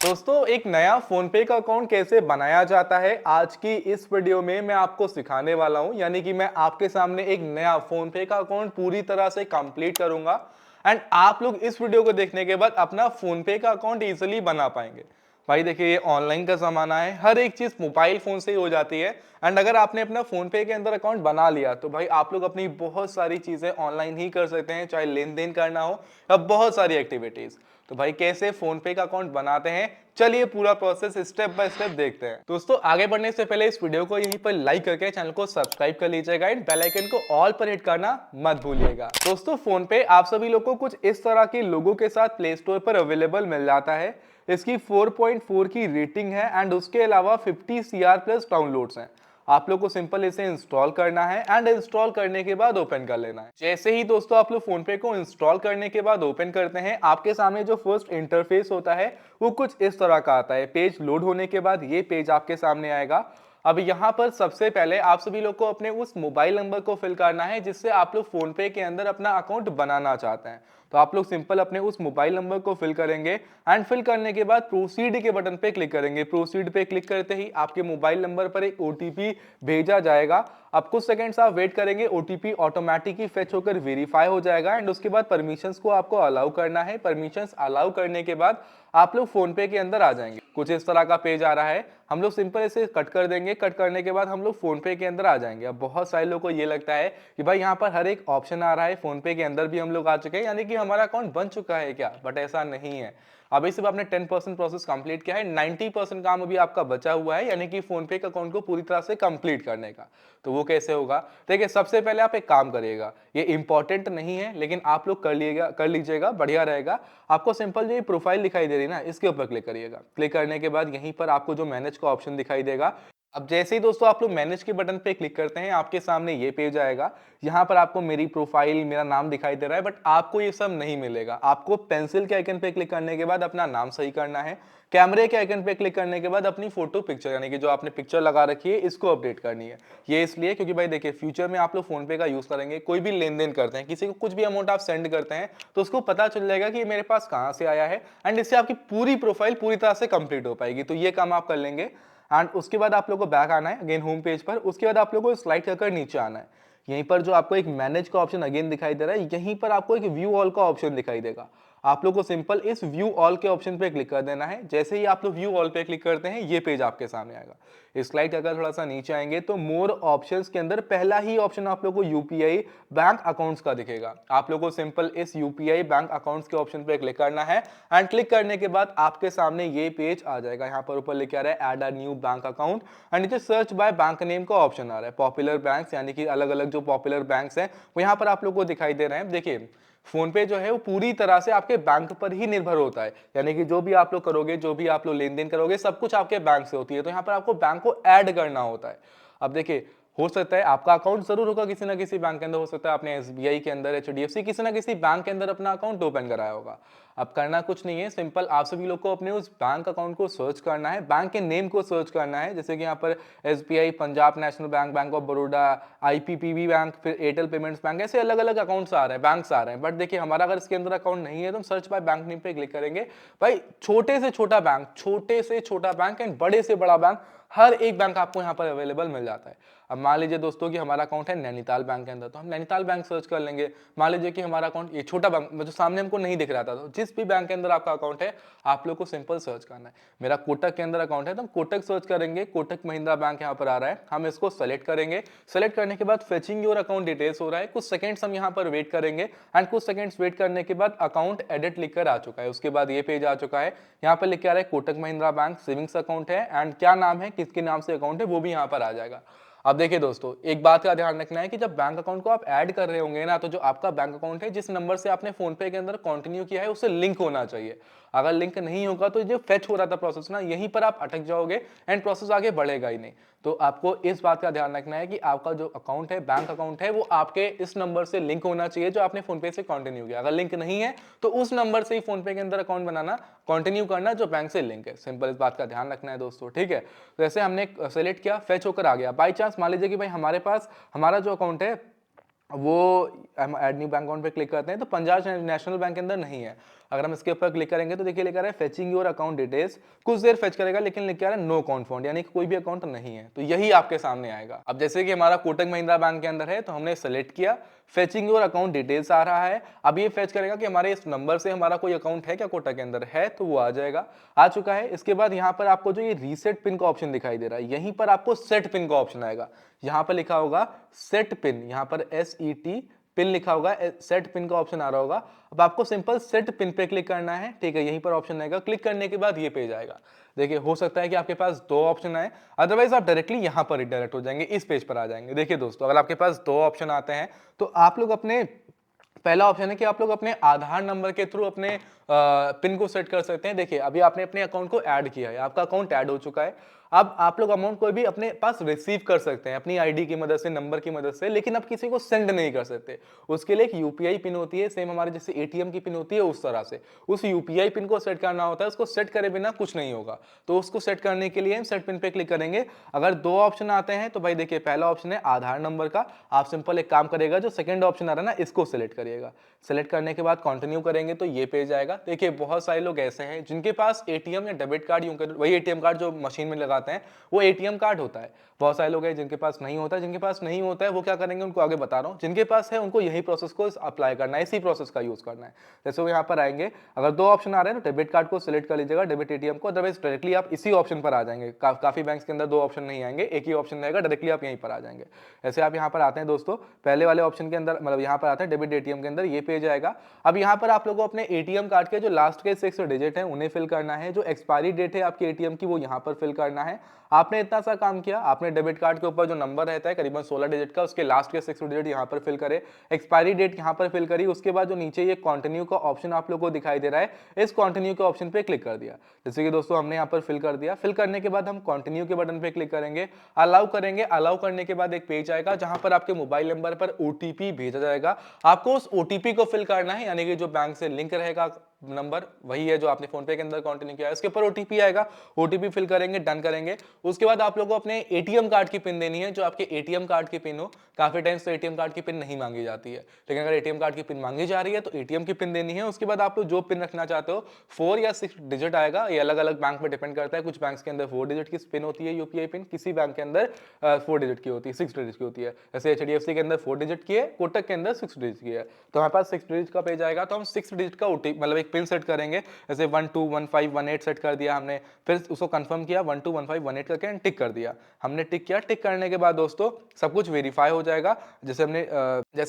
दोस्तों एक नया फोनपे का अकाउंट कैसे बनाया जाता है आज की इस वीडियो में मैं आपको सिखाने वाला हूं। यानी कि मैं आपके सामने एक नया फोनपे का अकाउंट पूरी तरह से कंप्लीट करूंगा एंड आप लोग इस वीडियो को देखने के बाद अपना फोनपे का अकाउंट इजीली बना पाएंगे। भाई देखिए ये ऑनलाइन का जमाना है, हर एक चीज मोबाइल फोन से ही हो जाती है एंड अगर आपने अपना फोनपे के अंदर अकाउंट बना लिया तो भाई आप लोग अपनी बहुत सारी चीजें ऑनलाइन ही कर सकते हैं, चाहे लेन देन करना हो या बहुत सारी एक्टिविटीज। तो भाई कैसे फोन पे का अकाउंट बनाते हैं, चलिए पूरा प्रोसेस स्टेप बाय स्टेप देखते हैं। दोस्तों आगे बढ़ने से पहले इस वीडियो को यहीं पर लाइक करके चैनल को सब्सक्राइब कर लीजिएगा एंड बेल आइकन को ऑल पर हिट करना मत भूलिएगा। दोस्तों फोन पे आप सभी लोगों को कुछ इस तरह के लोगों के साथ प्ले स्टोर पर अवेलेबल मिल जाता है। इसकी 4.4 की रेटिंग है एंड उसके अलावा 50 CR प्लस डाउनलोड्स हैं। आप लोग को सिंपल इसे इंस्टॉल करना है एंड इंस्टॉल करने के बाद ओपन कर लेना है। जैसे ही दोस्तों आप लोग फोन पे को इंस्टॉल करने के बाद ओपन करते हैं, आपके सामने जो फर्स्ट इंटरफेस होता है वो कुछ इस तरह का आता है। पेज लोड होने के बाद ये पेज आपके सामने आएगा। अब यहाँ पर सबसे पहले आप सभी लोग को अपने उस मोबाइल नंबर को फिल करना है जिससे आप लोग फोन पे के अंदर अपना अकाउंट बनाना चाहते हैं। तो आप लोग सिंपल अपने उस मोबाइल नंबर को फिल करेंगे एंड फिल करने के बाद प्रोसीड के बटन पे क्लिक करेंगे। प्रोसीड पे क्लिक करते ही आपके मोबाइल नंबर पर एक ओटीपी भेजा जाएगा। अब कुछ सेकंड्स आप वेट करेंगे, ओटीपी ऑटोमेटिकली फेच होकर वेरीफाई हो जाएगा एंड उसके बाद परमिशंस को आपको अलाउ करना है। परमिशंस अलाउ करने के बाद आप लोग फोन पे के अंदर आ जाएंगे। कुछ इस तरह का पेज आ रहा है, हम लोग सिंपल इसे कट कर देंगे। कट करने के बाद हम लोग फोन पे के अंदर आ जाएंगे। अब बहुत सारे लोगों को ये लगता है कि भाई यहाँ पर हर एक ऑप्शन आ रहा है, फोन पे के अंदर भी हम लोग आ चुके हैं, यानी कि हमारा अकाउंट बन चुका है क्या? बट ऐसा नहीं है। अभी सिर्फ आपने 10% प्रोसेस कंप्लीट किया है, 90% काम अभी आपका बचा हुआ है, यानी कि फोन पे के अकाउंट को पूरी तरह से कंप्लीट करने का। तो वो कैसे होगा? देखिए सबसे पहले आप एक काम करिएगा, ये इंपॉर्टेंट नहीं है लेकिन आप लोग कर लीजिएगा, बढ़िया रहेगा। आपको सिंपल जो ये प्रोफाइल दिखाई दे रही है ना, इसके ऊपर क्लिक करिएगा। क्लिक करने के बाद यहीं पर आपको जो मैनेज का ऑप्शन दिखाई देगा। अब जैसे ही दोस्तों आप लोग मैनेज के बटन पे क्लिक करते हैं, आपके सामने ये पेज आएगा। यहाँ पर आपको मेरी प्रोफाइल, मेरा नाम दिखाई दे रहा है, बट आपको ये सब नहीं मिलेगा। आपको पेंसिल के आइकन पे क्लिक करने के बाद अपना नाम सही करना है। कैमरे के आइकन पे क्लिक करने के बाद अपनी फोटो पिक्चर, यानी कि जो आपने पिक्चर लगा रखी है, इसको अपडेट करनी है। ये इसलिए क्योंकि भाई देखिए फ्यूचर में आप लोग फोन पे का यूज करेंगे, कोई भी लेन देन करते हैं, किसी को कुछ भी अमाउंट आप सेंड करते हैं तो उसको पता चल जाएगा कि मेरे पास कहाँ से आया है एंड इससे आपकी पूरी प्रोफाइल पूरी तरह से कंप्लीट हो पाएगी। तो ये काम आप कर लेंगे एंड उसके बाद आप लोगों को बैक आना है अगेन होम पेज पर। उसके बाद आप लोगों को स्लाइड कर नीचे आना है। यहीं पर जो आपको एक मैनेज का ऑप्शन अगेन दिखाई दे रहा है, यहीं पर आपको एक व्यू ऑल का ऑप्शन दिखाई देगा। आप लोग को सिंपल इस व्यू ऑल के ऑप्शन पे क्लिक कर देना है। जैसे ही आप लोग व्यू ऑल पे क्लिक करते हैं, ये पेज आपके सामने आएगा। इस स्लाइड अगर थोड़ा सा नीचे आएंगे तो मोर ऑप्शंस के अंदर पहला ही ऑप्शन आप लोग को यूपीआई बैंक अकाउंट्स का दिखेगा। आप लोग को सिंपल इस यूपीआई बैंक अकाउंट्स के ऑप्शन पे क्लिक करना है एंड क्लिक करने के बाद आपके सामने ये पेज आ जाएगा। यहाँ पर ऊपर लिखा रहा है add a new bank account and नीचे सर्च बाय बैंक नेम का ऑप्शन आ रहा है। पॉपुलर बैंक्स, यानी कि अलग अलग जो पॉपुलर बैंक्स हैं वो यहाँ पर आप लोग को दिखाई दे रहे हैं। देखिए फोन पे जो है वो पूरी तरह से आपके बैंक पर ही निर्भर होता है, यानी कि जो भी आप लोग करोगे, जो भी आप लोग लेन देन करोगे, सब कुछ आपके बैंक से होती है। तो यहाँ पर आपको बैंक को ऐड करना होता है। अब देखिए हो सकता है आपका अकाउंट जरूर होगा किसी ना किसी बैंक के अंदर, हो सकता है आपने एसबीआई के अंदर, एचडीएफसी, किसी ना किसी बैंक के अंदर अपना अकाउंट ओपन कराया होगा। अब करना कुछ नहीं है, सिंपल आप सभी लोग को अपने उस बैंक अकाउंट को सर्च करना है, बैंक के नेम को सर्च करना है। जैसे कि यहाँ पर SBI, Punjab national bank, bank of Baroda, IPPB bank, फिर एयरटेल पेमेंट्स बैंक, ऐसे अलग अलग अकाउंट्स आ रहे हैं, बैंक्स आ रहे हैं। बट देखिए हमारा अगर इसके अंदर अकाउंट नहीं है तो हम सर्च बाय बैंक नेम पे क्लिक करेंगे। भाई छोटे से छोटा बैंक, छोटे से छोटा बैंक एंड बड़े से बड़ा बैंक, हर एक बैंक आपको यहाँ पर अवेलेबल मिल जाता है। अब मान लीजिए दोस्तों कि हमारा अकाउंट है नैनीताल बैंक के अंदर, तो हम नैनीताल बैंक सर्च कर लेंगे। मान लीजिए कि हमारा अकाउंट ये छोटा बैंक जो सामने हमको नहीं दिख रहा था, तो जिस भी बैंक के अंदर आपका अकाउंट है आप लोग को सिंपल सर्च करना है। मेरा कोटक के अंदर अकाउंट है तो हम कोटक सर्च करेंगे। कोटक महिंद्रा बैंक यहाँ पर आ रहा है, हम इसको सेलेक्ट करेंगे। सेलेक्ट करने के बाद फेचिंग योर अकाउंट डिटेल्स हो रहा है, कुछ सेकंड्स हम यहाँ पर वेट करेंगे एंड कुछ सेकंड्स वेट करने के बाद अकाउंट एडिट लिखकर आ चुका है। उसके बाद ये पेज आ चुका है। यहाँ पर लिख के आ रहा है Kotak Mahindra bank savings account है एंड क्या नाम है, किसके नाम से अकाउंट है, वो भी यहाँ पर आ जाएगा। अब देखिए दोस्तों एक बात का ध्यान रखना है कि जब बैंक अकाउंट को आप ऐड कर रहे होंगे ना, तो जो आपका बैंक अकाउंट है, जिस नंबर से आपने फोन पे के अंदर कंटिन्यू किया है, उससे लिंक होना चाहिए। अगर लिंक नहीं होगा तो जो फेच हो रहा था प्रोसेस ना, यहीं पर आप अटक जाओगे एंड प्रोसेस आगे बढ़ेगा ही नहीं। तो आपको इस बात का ध्यान रखना है कि आपका जो अकाउंट है, बैंक अकाउंट है, वो आपके इस नंबर से लिंक होना चाहिए जो आपने फोन पे से कंटिन्यू किया। अगर लिंक नहीं है तो उस नंबर से ही फोन पे के अंदर अकाउंट बनाना, कंटिन्यू करना जो बैंक से लिंक है। सिंपल इस बात का ध्यान रखना है दोस्तों, ठीक है। तो जैसे हमने सेलेक्ट किया, फेच होकर आ गया। बाई चांस मान लीजिए कि भाई हमारे पास हमारा जो अकाउंट है वो हम ऐड न्यू बैंक अकाउंट पे क्लिक करते हैं तो पंजाब नेशनल बैंक के अंदर नहीं है। अगर हम इसके ऊपर क्लिक करेंगे तो देखिए लिखा है फेचिंग योर अकाउंट डिटेल्स, कुछ देर फेच करेगा लेकिन लिखा है नो अकाउंट फाउंड, यानी कि कोई भी अकाउंट नहीं है। तो यही आपके सामने आएगा। अब जैसे कि हमारा कोटक महिंद्रा बैंक के अंदर है तो हमने सेलेक्ट किया, फेचिंग योर अकाउंट डिटेल्स आ रहा है। अब ये फेच करेगा कि हमारे इस नंबर से हमारा कोई अकाउंट है क्या कोटक के अंदर, है तो वो आ जाएगा, आ चुका है। इसके बाद यहाँ पर आपको जो ये रीसेट पिन का ऑप्शन दिखाई दे रहा है, यहीं पर आपको सेट पिन का ऑप्शन आएगा। यहाँ पर लिखा होगा सेट पिन, यहाँ पर SET पिन लिखा होगा, सेट पिन का ऑप्शन आ रहा होगा। अब आपको सिंपल सेट पिन पे क्लिक करना है, ठीक है, यहीं पर ऑप्शन आएगा। क्लिक करने के बाद ये पेज आएगा। देखिए हो सकता है कि आपके पास दो ऑप्शन आए, अदरवाइज आप डायरेक्टली यहां पर रिडायरेक्ट हो जाएंगे, इस पेज पर आ जाएंगे। देखिए दोस्तों, अगर आपके पास दो ऑप्शन आते हैं तो आप लोग अपने, पहला ऑप्शन है कि आप लोग अपने आधार नंबर के थ्रू अपने पिन को सेट कर सकते हैं। देखिए अभी आपने अपने अकाउंट को ऐड किया है, आपका अकाउंट ऐड हो चुका है। अब आप लोग अमाउंट कोई भी अपने पास रिसीव कर सकते हैं अपनी आईडी की मदद से, नंबर की मदद से, लेकिन आप किसी को सेंड नहीं कर सकते। उसके लिए एक यूपीआई पिन होती है, सेम हमारे जैसे एटीएम की पिन होती है उस तरह से। उस यूपीआई पिन को सेट करना होता है, उसको सेट करे बिना कुछ नहीं होगा। तो उसको सेट करने के लिए हम सेट पिन पे क्लिक करेंगे। अगर दो ऑप्शन आते हैं तो भाई देखिए, पहला ऑप्शन है आधार नंबर का, आप सिंपल एक काम करेगा, जो सेकंड ऑप्शन आ रहा है ना, इसको सिलेक्ट करिएगा। सेलेक्ट करने के बाद कंटिन्यू करेंगे तो ये पेज आएगा। देखिए बहुत सारे लोग ऐसे हैं जिनके पास एटीएम या डेबिट कार्ड, यूं कर वही एटीएम कार्ड जो मशीन में लगाते हैं वो एटीएम कार्ड होता है। बहुत सारे लोग हैं जिनके पास नहीं होता है, जिनके पास नहीं होता है वो क्या करेंगे, उनको आगे बता रहा हूं। जिनके पास है उनको यही प्रोसेस को अप्लाई करना है, इसी प्रोसेस का यूज करना है। जैसे वो यहाँ पर आएंगे, अगर दो ऑप्शन आ रहे हैं तो डेबिट कार्ड को सिलेक्ट कर लीजिएगा, डेबिट एटीएम को, अदरवाइज डायरेक्टली आप इसी ऑप्शन पर आ जाएंगे। काफी बैंक्स के अंदर दो ऑप्शन नहीं आएंगे, एक ही ऑप्शन रहेगा, डायरेक्टली आप यहीं पर आ जाएंगे। ऐसे आप यहाँ पर आते हैं दोस्तों, पहले वाले ऑप्शन के अंदर, मतलब यहाँ पर आते हैं डेबिट एटीएम के अंदर, ये पेज आएगा। अब यहाँ पर आप लोगों को अपने एटीएम कार्ड के जो लास्ट के 6 डिजिट हैं उन्हें फिल करना है। जो एक्सपायरी डेट है आपके एटीएम की वो यहाँ पर फिल करना है। आपने इतना सा काम किया, आपने डेबिट कार्ड के ऊपर जो नंबर रहता है करीबन 16 डिजिट का, उसके लास्ट के 6 डिजिट यहाँ पर फिल करे, एक्सपायरी डेट यहाँ पर फिल करी। उसके बाद जो नीचे ये कंटिन्यू का ऑप्शन आप लोगों को दिखाई दे रहा है, इस कंटिन्यू के ऑप्शन पे क्लिक कर दिया। जैसे कि दोस्तों हमने यहाँ पर फिल कर दिया। फिल करने के बाद हम कंटिन्यू के बटन पे क्लिक करेंगे, अलाउ करेंगे। अलाउ करने के बाद एक पेज आएगा जहां पर आपके मोबाइल नंबर पर ओटीपी भेजा जाएगा। आपको उस ओटीपी को फिल करना है, यानी कि जो बैंक से लिंक रहेगा नंबर वही है जो आपने फोन पे के अंदर कंटिन्यू किया है, इसके ऊपर ओटीपी आएगा, ओटीपी फिल करेंगे, डन करेंगे। उसके बाद आप लोगों को अपने एटीएम कार्ड की पिन देनी है, जो आपके एटीएम कार्ड की पिन हो। काफी टाइम से एटीएम कार्ड की पिन नहीं मांगी जाती है, लेकिन अगर एटीएम कार्ड की पिन मांगी जा रही है तो एटीएम की पिन देनी है। उसके बाद आप लोग जो पिन रखना चाहते हो, 4 या 6 डिजिट आएगा, ये अलग अलग बैंक पे डिपेंड करता है। कुछ बैंक के अंदर 4 डिजिट की पिन होती है यूपीआई पिन, किसी बैंक के अंदर 4 डिजिट की होती है, 6 डिजिट की होती है। जैसे एचडीएफसी के अंदर 4 डिजिट की है, कोटक के अंदर 6 डिजिट की है। तो हमारे पास 6 डिजिट का पेज आएगा, तो हम 6 डिजिट का ओटीपी मतलब एक पिन सेट करेंगे। जैसे 121518 सेट कर दिया हमने, फिर उसको कंफर्म किया 121518 करके टिक कर दिया। हमने टिक किया, टिक करने के बाद दोस्तों सब कुछ वेरीफाई हो जाएगा। जैसे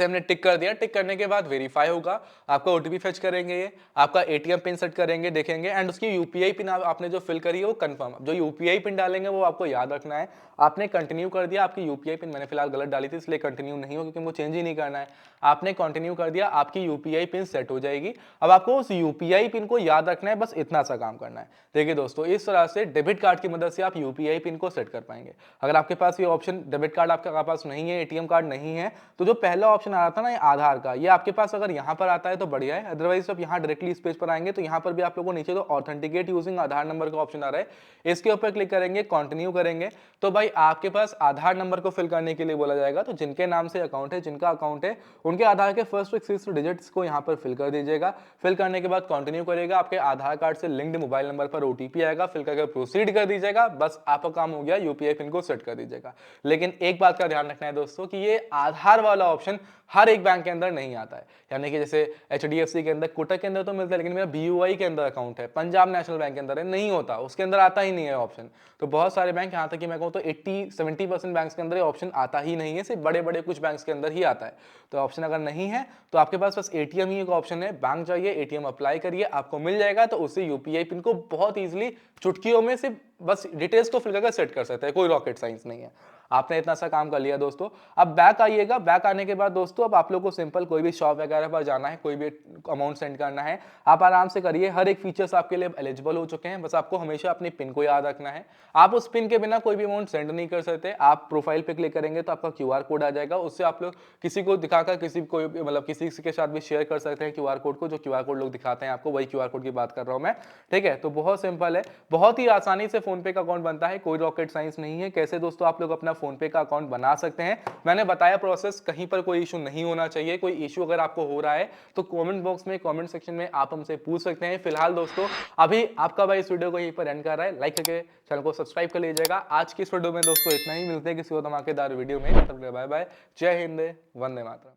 हमने टिक कर दिया, टिक करने के बाद वेरीफाई होगा, आपका ओटीपी फेच करेंगे, ये आपका एटीएम पिन सेट करेंगे, देखेंगे, एंड उसकी यूपीआई पिन आपने जो फिल करी है वो कंफर्म। जो यूपीआई पिन डालेंगे वो आपको याद रखना है। आपने कंटिन्यू कर दिया, आपकी यूपीआई पिन मैंने फिलहाल गलत डाली थी इसलिए कंटिन्यू नहीं हो, क्योंकि मुझे चेंज ही नहीं करना है। आपने कंटिन्यू कर दिया, आपकी यूपीआई पिन सेट हो जाएगी। अब आपको उस यूपीआई पिन को याद रखना है, बस इतना सा काम करना है। देखिए दोस्तों, इस तरह से डेबिट कार्ड की मदद से आप यूपीआई पिन को सेट कर पाएंगे। अगर आपके पास ये ऑप्शन डेबिट कार्ड आपके पास नहीं है, एटीएम कार्ड नहीं है, तो जो पहला ऑप्शन आ रहा था ना, ये आधार का, ये आपके पास अगर यहाँ पर आता है तो बढ़िया है। अदरवाइज आप यहाँ डायरेक्टली इस पेज पर आएंगे तो यहाँ पर भी आप लोगों को नीचे तो ऑथेंटिकेट यूजिंग आधार नंबर का ऑप्शन आ रहा है, इसके ऊपर क्लिक करेंगे, कंटिन्यू करेंगे। तो भाई आपके पास आधार नंबर को फिल करने के लिए बोला जाएगा। तो जिनके नाम से अकाउंट है, जिनका अकाउंट है, उनके आधार के फर्स्ट 6 डिजिट्स को यहाँ पर फिल कर दीजिएगा। फिल करने के बाद कंटिन्यू करेगा, आपके आधार कार्ड से लिंक्ड मोबाइल नंबर पर ओटीपी आएगा, फिल करके प्रोसीड कर दीजिएगा। बस आपका काम हो गया, यूपीआई पिन को सेट कर दीजिएगा। लेकिन एक बात का ध्यान रखना है दोस्तों कि ये आधार वाला ऑप्शन हर एक बैंक के अंदर नहीं आता है। यानी कि जैसे एचडीएफसी के अंदर, कोटक के अंदर तो मिलता है, लेकिन मेरा बीयूआई के अंदर अकाउंट है, पंजाब नेशनल बैंक के अंदर है, नहीं होता, उसके अंदर आता ही नहीं है ऑप्शन। तो बहुत सारे बैंक, यहाँ तक कि मैं कहूँ तो 80-70% बैंक्स के अंदर ये ऑप्शन आता ही नहीं है, सिर्फ बड़े बड़े कुछ बैंक्स के अंदर ही आता है। तो ऑप्शन अगर नहीं है तो आपके पास बस एटीएम ही एक ऑप्शन है। बैंक जाइए, एटीएम अप्लाई करिए, आपको मिल जाएगा। तो उससे यूपीआई पिन को बहुत ईजिली चुटकियों में सिर्फ बस डिटेल्स को फिल करके सेट कर सकते हैं, कोई रॉकेट साइंस नहीं है। आपने इतना सा काम कर लिया दोस्तों। अब बैक आइएगा, बैक आने के बाद दोस्तों अब आप लोग को सिंपल कोई भी शॉप वगैरह पर जाना है, कोई भी अमाउंट सेंड करना है, आप आराम से करिए। हर एक फीचर्स आपके लिए एलिजिबल हो चुके हैं, बस आपको हमेशा अपनी पिन को याद रखना है। आप उस पिन के बिना कोई भी अमाउंट सेंड नहीं कर सकते। आप प्रोफाइल पे क्लिक करेंगे तो आपका क्यूआर कोड आ जाएगा, उससे आप लोग किसी को दिखाकर किसी को मतलब किसी के साथ भी शेयर कर सकते हैं क्यूआर कोड को। जो क्यूआर कोड लोग दिखाते हैं आपको, वही क्यूआर कोड की बात कर रहा हूं मैं, ठीक है। तो बहुत सिंपल है, बहुत ही आसानी से फोन पे का अकाउंट बनता है, कोई रॉकेट साइंस नहीं है। कैसे दोस्तों आप लोग अपना फोन पे का अकाउंट बना सकते हैं। मैंने बताया प्रोसेस, कहीं पर कोई इशू नहीं होना चाहिए। कोई इशू अगर आपको हो रहा है तो कमेंट बॉक्स में, कमेंट सेक्शन में आप हमसे पूछ सकते हैं। फिलहाल दोस्तों अभी आपका भाई इस वीडियो को यहीं पर एंड कर रहा है। लाइक करके चैनल को सब्सक्राइब कर लीजिएगा। आज की इस वीडियो में दोस्तों इतना ही, मिलते हैं किसी और धमाकेदार वीडियो में। तब तक बाय बाय, जय हिंद, वंदे मातरम।